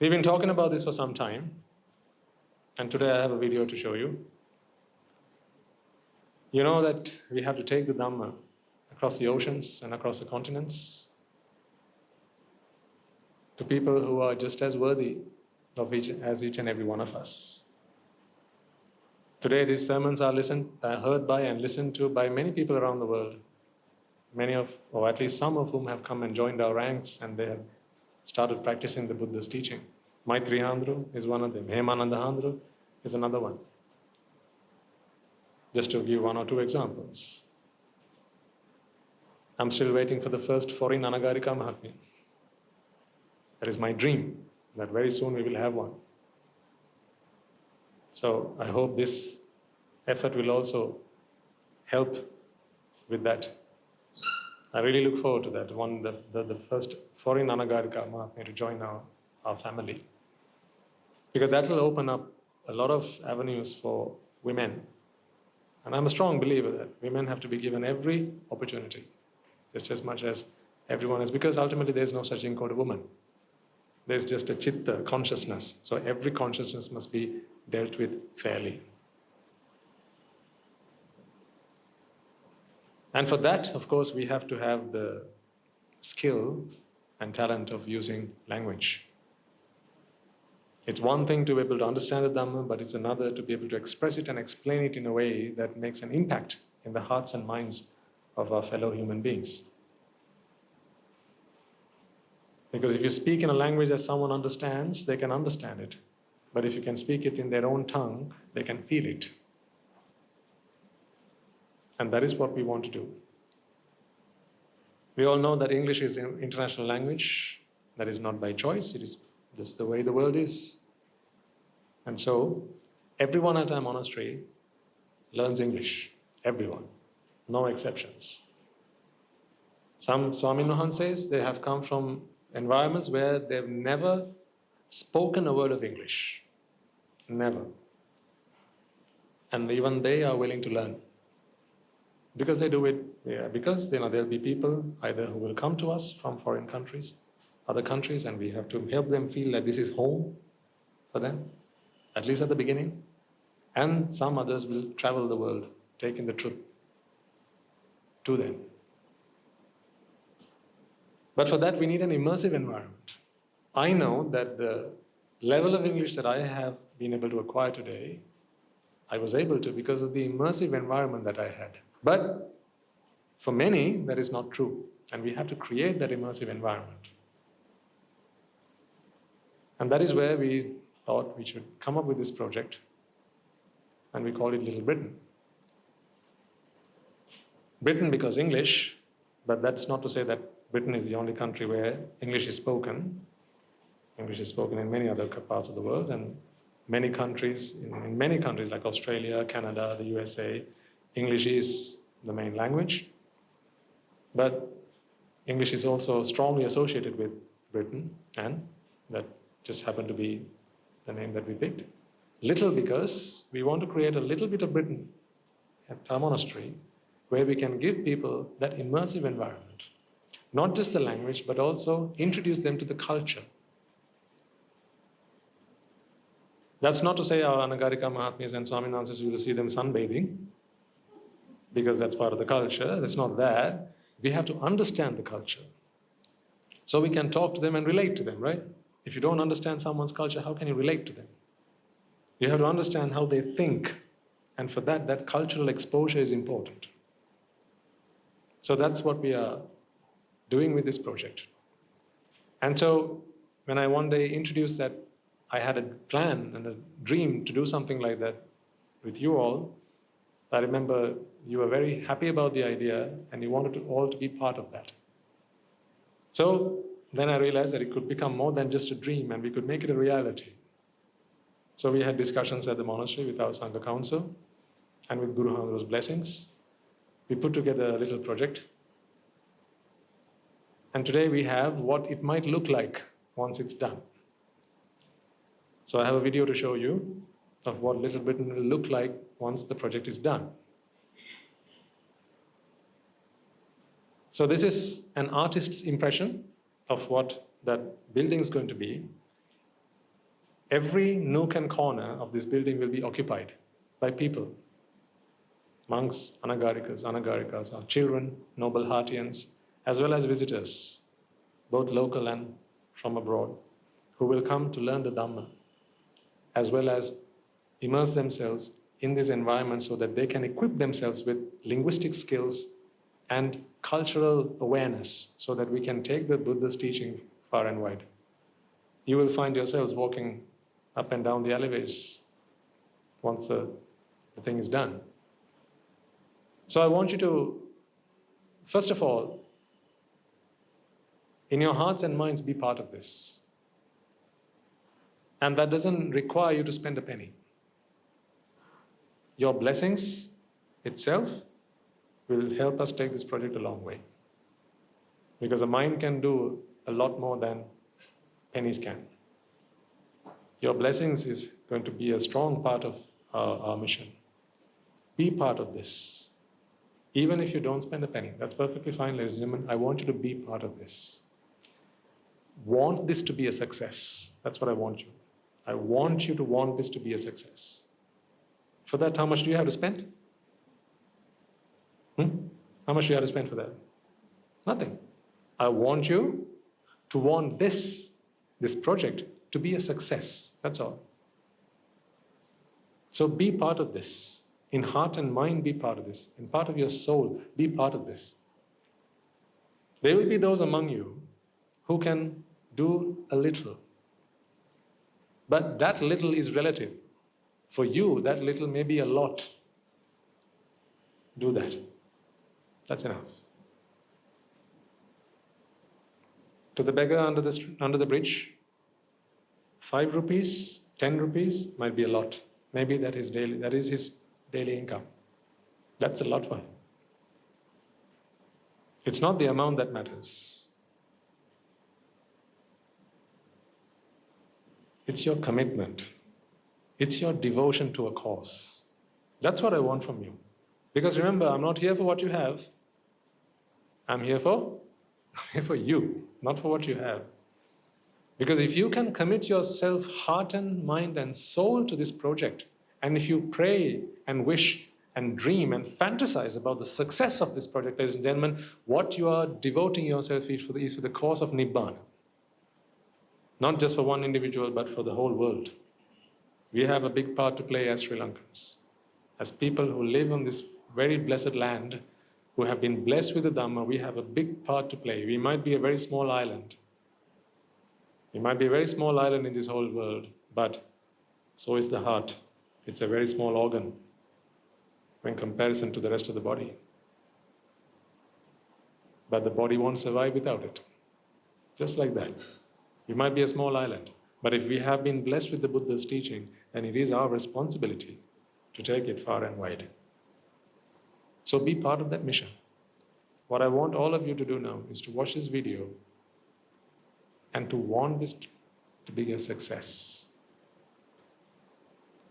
We've been talking about this for some time, and today I have a video to show you. You know that we have to take the Dhamma across the oceans and across the continents to people who are just as worthy of as each and every one of us. Today these sermons are heard by and listened to by many people around the world. Many of, or at least some of whom have come and joined our ranks, and they have started practicing the Buddha's teaching. Maitri Handru is one of them. Hemananda Handru is another one. Just to give one or two examples. I'm still waiting for the first foreign Anagarika Mahatmya. That is my dream, that very soon we will have one. So I hope this effort will also help with that. I really look forward to that, the first foreign Anagarika Mahatmya to join our family. Because that will open up a lot of avenues for women. And I'm a strong believer that women have to be given every opportunity, just as much as everyone is, because ultimately there's no such thing called a woman. There's just a chitta, consciousness. So every consciousness must be dealt with fairly. And for that, of course, we have to have the skill and talent of using language. It's one thing to be able to understand the Dhamma, but it's another to be able to express it and explain it in a way that makes an impact in the hearts and minds of our fellow human beings. Because if you speak in a language that someone understands, they can understand it. But if you can speak it in their own tongue, they can feel it. And that is what we want to do. We all know that English is an international language. That is not by choice. It is just the way the world is. And so, everyone at our monastery learns English. Everyone. No exceptions. Some Swami Mahanses, they have come from environments where they've never spoken a word of English. Never. And even they are willing to learn. Because they do it, because there'll be people either who will come to us from foreign countries, other countries, and we have to help them feel like this is home for them, at least at the beginning. And some others will travel the world, taking the truth to them. But for that, we need an immersive environment. I know that the level of English that I have been able to acquire today, I was able to because of the immersive environment that I had. But for many, that is not true. And we have to create that immersive environment. And that is where we thought we should come up with this project. And we call it Little Britain. Britain because English, but that's not to say that Britain is the only country where English is spoken. English is spoken in many other parts of the world, and many countries, in many countries like Australia, Canada, the USA, English is the main language. But English is also strongly associated with Britain, and that just happened to be the name that we picked. Little because we want to create a little bit of Britain at our monastery where we can give people that immersive environment. Not just the language, but also introduce them to the culture. That's not to say our Anagarika Mahatmyas and Swaminandas, you will see them sunbathing, because that's part of the culture. That's not that. We have to understand the culture. So we can talk to them and relate to them, right? If you don't understand someone's culture, how can you relate to them? You have to understand how they think. And for that, that cultural exposure is important. So that's what we are doing with this project. And so when I one day introduced that I had a plan and a dream to do something like that with you all, I remember you were very happy about the idea and you wanted to all to be part of that. So then I realized that it could become more than just a dream and we could make it a reality. So we had discussions at the monastery with our Sangha Council and with Guru Handru's blessings. We put together a little project. And today we have what it might look like once it's done. So I have a video to show you of what Little Britain will look like once the project is done. So this is an artist's impression of what that building is going to be. Every nook and corner of this building will be occupied by people. Monks, anagarikas, our children, noble Hartians, as well as visitors, both local and from abroad, who will come to learn the Dhamma, as well as immerse themselves in this environment so that they can equip themselves with linguistic skills and cultural awareness so that we can take the Buddha's teaching far and wide. You will find yourselves walking up and down the alleyways once the thing is done. So I want you to, first of all, in your hearts and minds, be part of this. And that doesn't require you to spend a penny. Your blessings itself will help us take this project a long way. Because a mind can do a lot more than pennies can. Your blessings is going to be a strong part of our mission. Be part of this. Even if you don't spend a penny, that's perfectly fine, ladies and gentlemen. I want you to be part of this. Want this to be a success. That's what I want you. I want you to want this to be a success. For that, how much do you have to spend? How much do you have to spend for that? Nothing. I want you to want this project to be a success. That's all. So be part of this. In heart and mind, be part of this. In part of your soul, be part of this. There will be those among you who can do a little. But that little is relative. For you, that little may be a lot. Do that. That's enough. To the beggar under the bridge, 5 rupees, 10 rupees might be a lot. Maybe that is his daily income. That's a lot for him. It's not the amount that matters. It's your commitment. It's your devotion to a cause. That's what I want from you. Because remember, I'm not here for what you have. I'm here for you, not for what you have. Because if you can commit yourself, heart and mind and soul to this project, and if you pray and wish and dream and fantasize about the success of this project, ladies and gentlemen, what you are devoting yourself is for the cause of Nibbana. Not just for one individual, but for the whole world. We have a big part to play as Sri Lankans. As people who live on this very blessed land, who have been blessed with the Dhamma, we have a big part to play. We might be a very small island. We might be a very small island in this whole world, but so is the heart. It's a very small organ in comparison to the rest of the body. But the body won't survive without it. Just like that. We might be a small island, but if we have been blessed with the Buddha's teaching, then it is our responsibility to take it far and wide. So be part of that mission. What I want all of you to do now is to watch this video and to want this to be a success.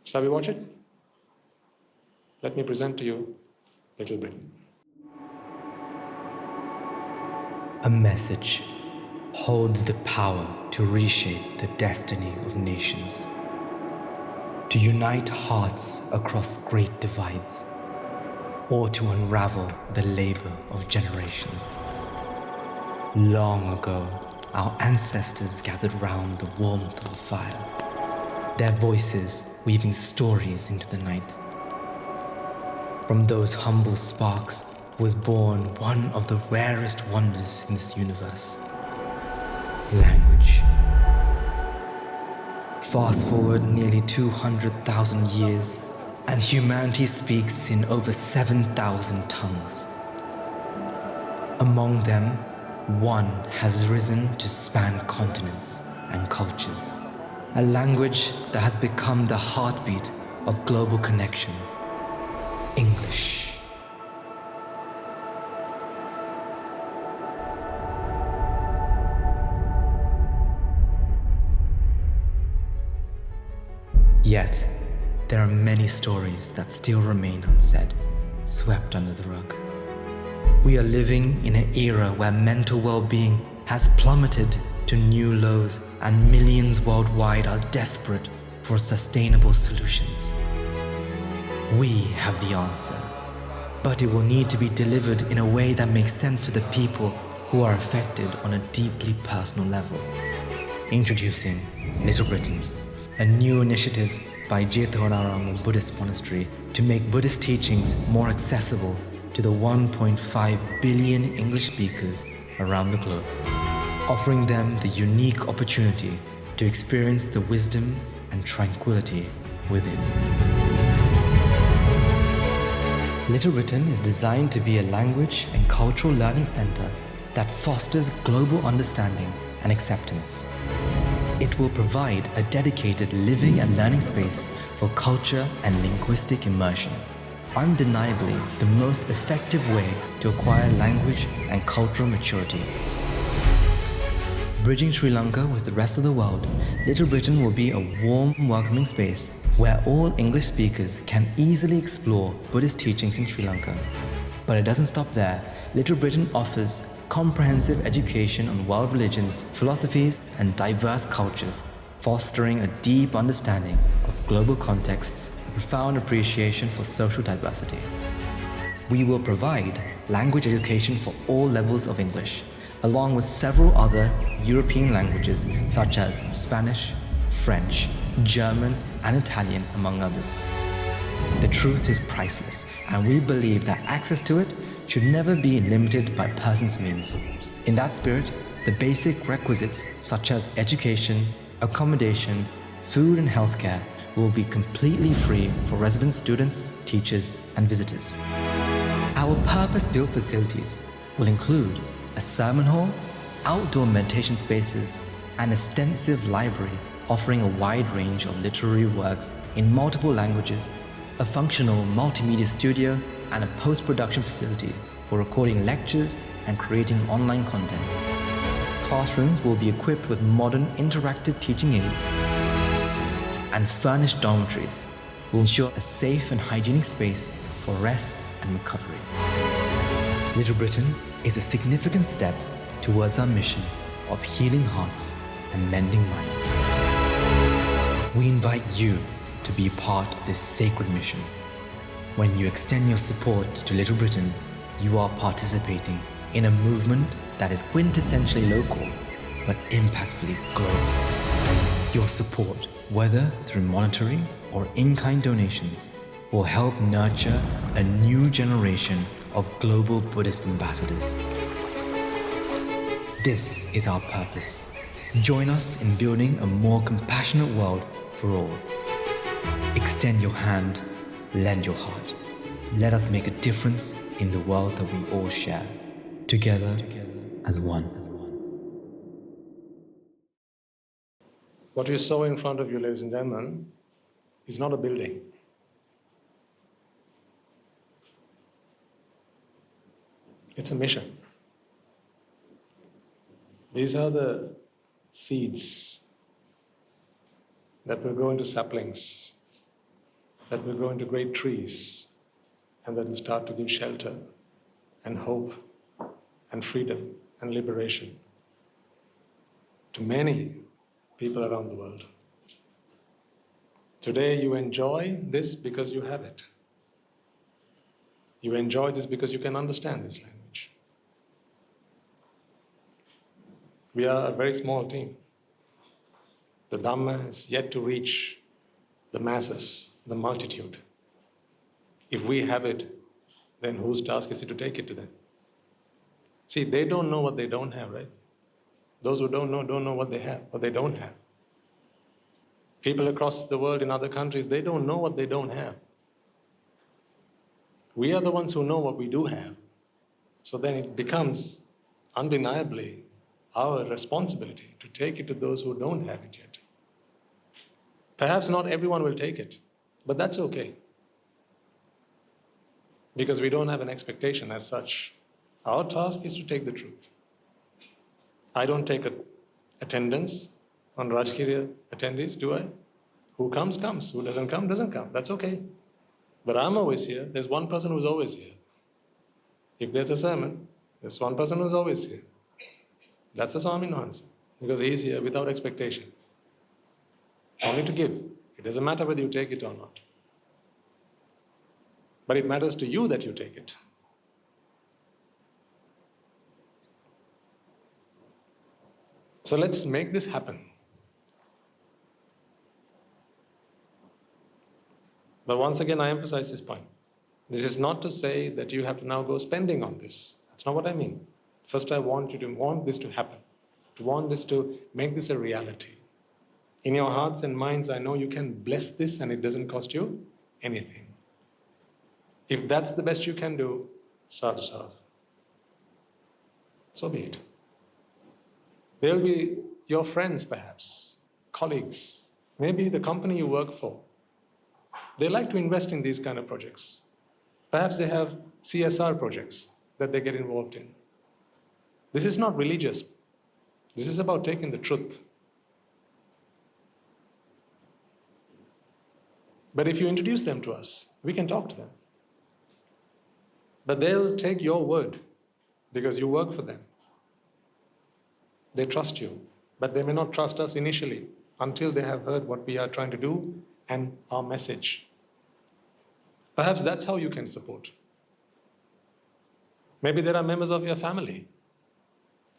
Shall we watch it? Let me present to you Little Britain. A message holds the power to reshape the destiny of nations, to unite hearts across great divides, or to unravel the labor of generations. Long ago, our ancestors gathered round the warmth of a fire, their voices weaving stories into the night. From those humble sparks was born one of the rarest wonders in this universe: language. Fast forward nearly 200,000 years, and humanity speaks in over 7,000 tongues. Among them, one has risen to span continents and cultures, a language that has become the heartbeat of global connection: English. Yet, there are many stories that still remain unsaid, swept under the rug. We are living in an era where mental well-being has plummeted to new lows, and millions worldwide are desperate for sustainable solutions. We have the answer, but it will need to be delivered in a way that makes sense to the people who are affected on a deeply personal level. Introducing Little Britain, a new initiative by Jethavanarama Buddhist Monastery to make Buddhist teachings more accessible to the 1.5 billion English speakers around the globe, offering them the unique opportunity to experience the wisdom and tranquility within. Little Britain is designed to be a language and cultural learning center that fosters global understanding and acceptance. It will provide a dedicated living and learning space for culture and linguistic immersion, undeniably the most effective way to acquire language and cultural maturity. Bridging Sri Lanka with the rest of the world, Little Britain will be a warm, welcoming space where all English speakers can easily explore Buddhist teachings in Sri Lanka. But it doesn't stop there. Little Britain offers comprehensive education on world religions, philosophies, and diverse cultures, fostering a deep understanding of global contexts, a profound appreciation for social diversity. We will provide language education for all levels of English, along with several other European languages such as Spanish, French, German, and Italian, among others. The truth is priceless, and we believe that access to it should never be limited by person's means. In that spirit, the basic requisites such as education, accommodation, food, and healthcare will be completely free for resident students, teachers, and visitors. Our purpose-built facilities will include a sermon hall, outdoor meditation spaces, an extensive library offering a wide range of literary works in multiple languages, a functional multimedia studio, and a post-production facility for recording lectures and creating online content. Classrooms will be equipped with modern interactive teaching aids, and furnished dormitories will ensure a safe and hygienic space for rest and recovery. Little Britain is a significant step towards our mission of healing hearts and mending minds. We invite you to be part of this sacred mission. When you extend your support to Little Britain, you are participating in a movement that is quintessentially local, but impactfully global. Your support, whether through monetary or in-kind donations, will help nurture a new generation of global Buddhist ambassadors. This is our purpose. Join us in building a more compassionate world for all. Extend your hand, lend your heart. Let us make a difference in the world that we all share, together as one. What you saw in front of you, ladies and gentlemen, is not a building. It's a mission. These are the seeds that will grow into saplings, that will grow into great trees, and that will start to give shelter and hope and freedom and liberation to many people around the world. Today you enjoy this because you have it. You enjoy this because you can understand this language. We are a very small team. The Dhamma is yet to reach the masses, the multitude. If we have it, then whose task is it to take it to them? See, they don't know what they don't have, right? Those who don't know what they have, what they don't have. People across the world in other countries, they don't know what they don't have. We are the ones who know what we do have. So then it becomes undeniably our responsibility to take it to those who don't have it yet. Perhaps not everyone will take it, but that's okay. Because we don't have an expectation as such. Our task is to take the truth. I don't take attendance on Rajkiriya attendees, do I? Who comes, comes. Who doesn't come, doesn't come. That's okay. But I'm always here. There's one person who's always here. If there's a sermon, there's one person who's always here. That's a Swaminansa, because he's here without expectation. Only to give. It doesn't matter whether you take it or not. But it matters to you that you take it. So let's make this happen. But once again, I emphasize this point. This is not to say that you have to now go spending on this. That's not what I mean. First, I want you to want this to happen, to want this to make this a reality. In your hearts and minds, I know you can bless this and it doesn't cost you anything. If that's the best you can do, sadhu sadhu. So be it. There will be your friends perhaps, colleagues, maybe the company you work for. They like to invest in these kind of projects. Perhaps they have CSR projects that they get involved in. This is not religious. This is about taking the truth. But if you introduce them to us, we can talk to them. But they'll take your word because you work for them. They trust you, but they may not trust us initially until they have heard what we are trying to do and our message. Perhaps that's how you can support. Maybe there are members of your family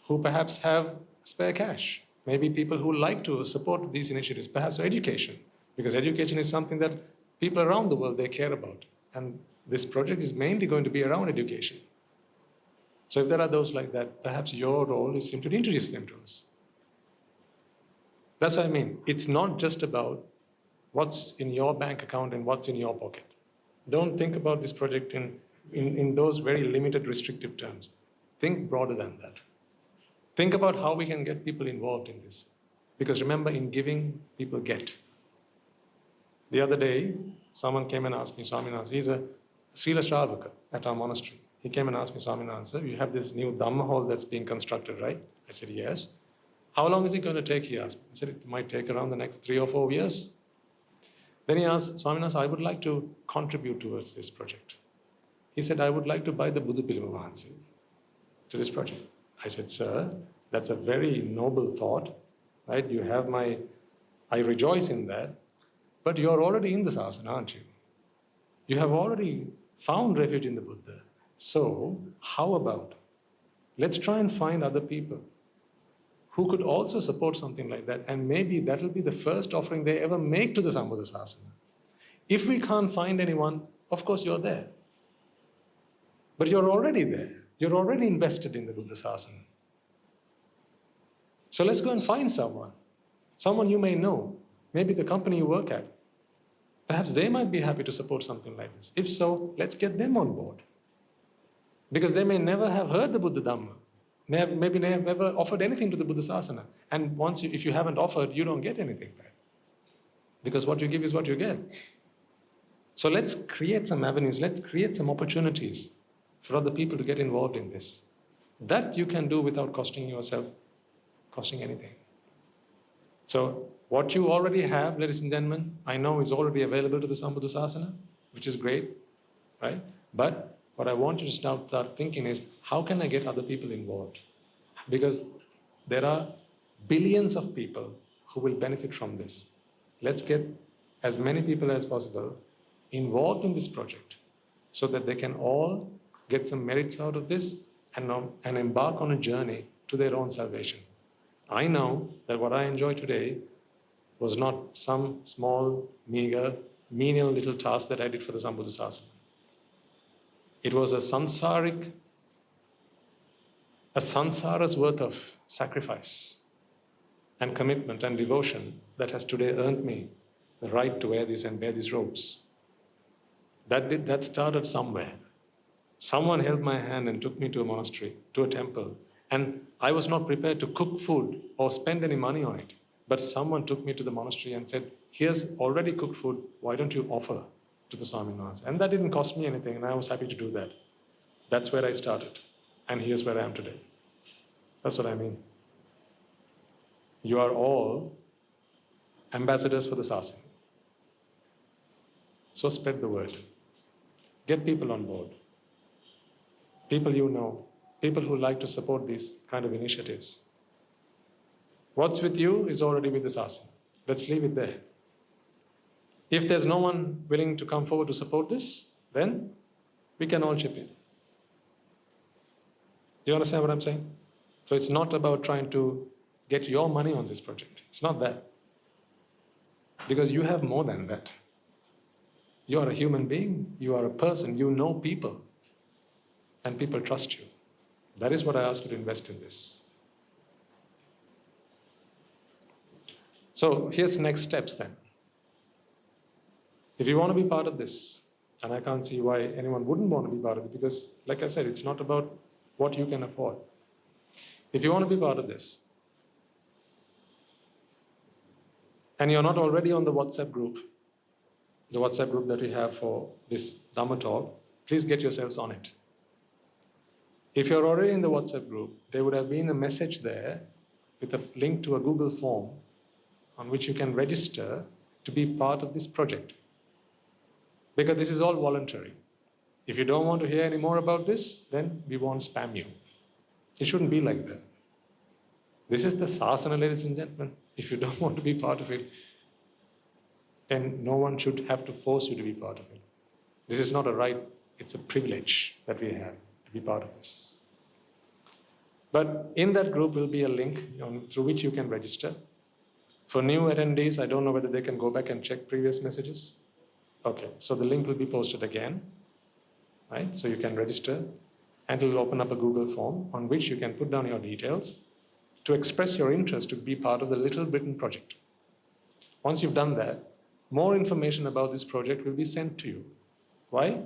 who perhaps have spare cash. Maybe people who like to support these initiatives, perhaps for education, because education is something that people around the world, they care about. And this project is mainly going to be around education. So if there are those like that, perhaps your role is simply to introduce them to us. That's what I mean. It's not just about what's in your bank account and what's in your pocket. Don't think about this project in those very limited, restrictive terms. Think broader than that. Think about how we can get people involved in this. Because remember, in giving, people get. The other day, someone came and asked me, Swaminathan, he's a Srila Shravaka at our monastery. He came and asked me, Swaminathan, sir, you have this new Dhamma hall that's being constructed, right? I said, yes. How long is it going to take, he asked me. I said, it might take around the next 3 or 4 years. Then he asked, Swaminathan, I would like to contribute towards this project. He said, I would like to buy the Buddha Pilima Vahanse to this project. I said, sir, that's a very noble thought, right? You have I rejoice in that, but you're already in this asana, aren't you? You have already found refuge in the Buddha. So, how about, let's try and find other people who could also support something like that, and maybe that will be the first offering they ever make to the Sambuddha Sasana. If we can't find anyone, of course you're there. But you're already there. You're already invested in the Buddha Sasana. So let's go and find someone you may know, maybe the company you work at. Perhaps they might be happy to support something like this. If so, let's get them on board. Because they may never have heard the Buddha Dhamma. Maybe they have never offered anything to the Buddha Sasana. And if you haven't offered, you don't get anything back. Because what you give is what you get. So let's create some avenues, let's create some opportunities for other people to get involved in this. That you can do without costing anything. So what you already have, ladies and gentlemen, I know is already available to the Sambuddha Sasana, which is great, right? But what I want you to now start thinking is, how can I get other people involved? Because there are billions of people who will benefit from this. Let's get as many people as possible involved in this project so that they can all get some merits out of this and embark on a journey to their own salvation. I know that what I enjoy today was not some small, meager, menial little task that I did for the Sambuddha Sasana. It was a sansara's worth of sacrifice and commitment and devotion that has today earned me the right to wear this and bear these robes. That started somewhere. Someone held my hand and took me to a monastery, to a temple, and I was not prepared to cook food or spend any money on it. But someone took me to the monastery and said, here's already cooked food, why don't you offer to the Swaminathan? And that didn't cost me anything, and I was happy to do that. That's where I started, and here's where I am today. That's what I mean. You are all ambassadors for the Sasana. So spread the word. Get people on board. People you know, people who like to support these kind of initiatives. What's with you is already with the Sasana. Let's leave it there. If there's no one willing to come forward to support this, then we can all chip in. Do you understand what I'm saying? So it's not about trying to get your money on this project. It's not that. Because you have more than that. You are a human being, you are a person, you know people, and people trust you. That is what I ask you to invest in this. So here's next steps then. If you want to be part of this, and I can't see why anyone wouldn't want to be part of it, because like I said, it's not about what you can afford. If you want to be part of this, and you're not already on the WhatsApp group that we have for this Dhamma talk, please get yourselves on it. If you're already in the WhatsApp group, there would have been a message there with a link to a Google form on which you can register to be part of this project. Because this is all voluntary. If you don't want to hear any more about this, then we won't spam you. It shouldn't be like that. This is the sasana, ladies and gentlemen. If you don't want to be part of it, then no one should have to force you to be part of it. This is not a right, it's a privilege that we have to be part of this. But in that group will be a link through which you can register. For new attendees, I don't know whether they can go back and check previous messages. Okay, so the link will be posted again, right? So you can register, and it will open up a Google form on which you can put down your details to express your interest to be part of the Little Britain project. Once you've done that, more information about this project will be sent to you. Why?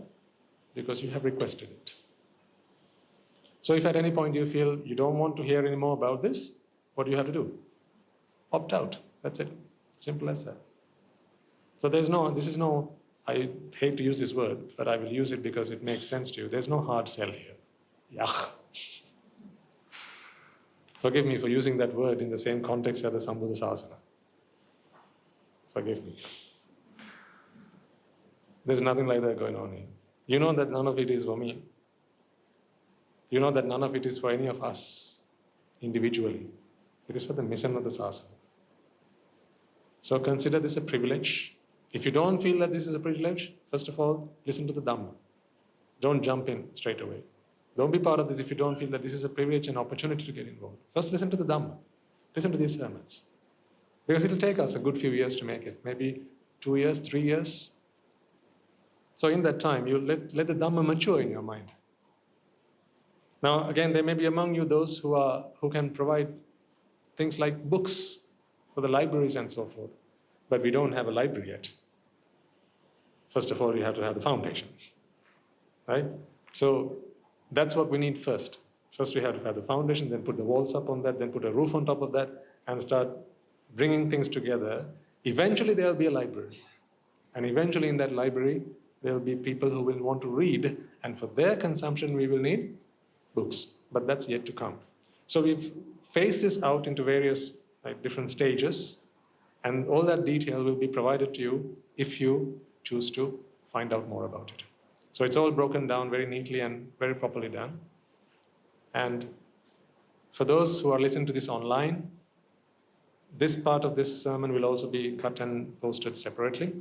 Because you have requested it. So if at any point you feel you don't want to hear any more about this, what do you have to do? Opt out. That's it. Simple as that. So I hate to use this word, but I will use it because it makes sense to you. There's no hard sell here. Yach. Forgive me for using that word in the same context as the Sambuddha Sasana. Forgive me. There's nothing like that going on here. You know that none of it is for me. You know that none of it is for any of us individually. It is for the mission of the Sasana. So consider this a privilege. If you don't feel that this is a privilege, first of all, listen to the Dhamma. Don't jump in straight away. Don't be part of this if you don't feel that this is a privilege and opportunity to get involved. First, listen to the Dhamma. Listen to these sermons. Because it'll take us a good few years to make it. Maybe 2 years, 3 years. So in that time, you let the Dhamma mature in your mind. Now, again, there may be among you those who can provide things like books for the libraries and so forth. But we don't have a library yet. First of all, you have to have the foundation, right? So that's what we need first. First, we have to have the foundation, then put the walls up on that, then put a roof on top of that, and start bringing things together. Eventually, there will be a library. And eventually, in that library, there will be people who will want to read, and for their consumption, we will need books. But that's yet to come. So we've phased this out into various different stages, and all that detail will be provided to you if you choose to find out more about it. So it's all broken down very neatly and very properly done. And for those who are listening to this online, this part of this sermon will also be cut and posted separately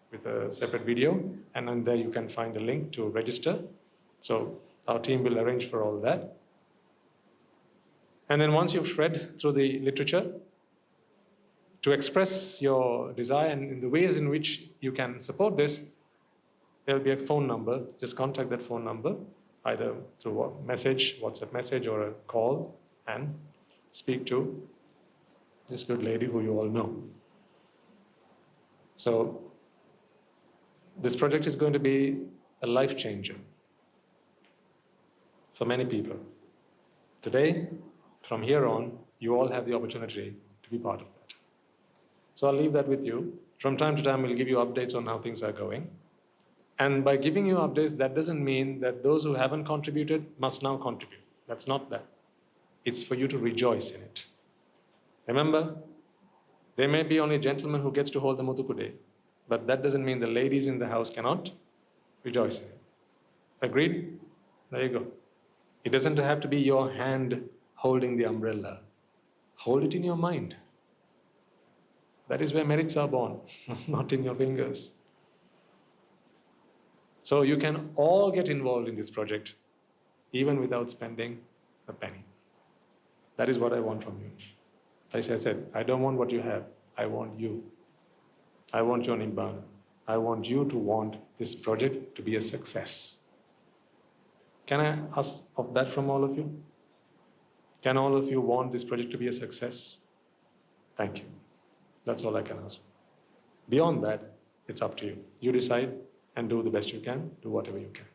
with a separate video. And then there you can find a link to register. So our team will arrange for all that. And then once you've read through the literature, to express your desire and in the ways in which you can support this, there will be a phone number. Just contact that phone number, either through a message, WhatsApp message, or a call, and speak to this good lady who you all know. So this project is going to be a life changer for many people. Today, from here on, you all have the opportunity to be part of that. So I'll leave that with you. From time to time, we'll give you updates on how things are going. And by giving you updates, that doesn't mean that those who haven't contributed must now contribute. That's not that. It's for you to rejoice in it. Remember, there may be only a gentleman who gets to hold the Muthukude, but that doesn't mean the ladies in the house cannot rejoice in it. Agreed? There you go. It doesn't have to be your hand holding the umbrella. Hold it in your mind. That is where merits are born, not in your fingers. So you can all get involved in this project, even without spending a penny. That is what I want from you. As I said, I don't want what you have. I want you. I want your Nibbana. I want you to want this project to be a success. Can I ask of that from all of you? Can all of you want this project to be a success? Thank you. That's all I can ask. Beyond that, it's up to you. You decide and do the best you can, do whatever you can.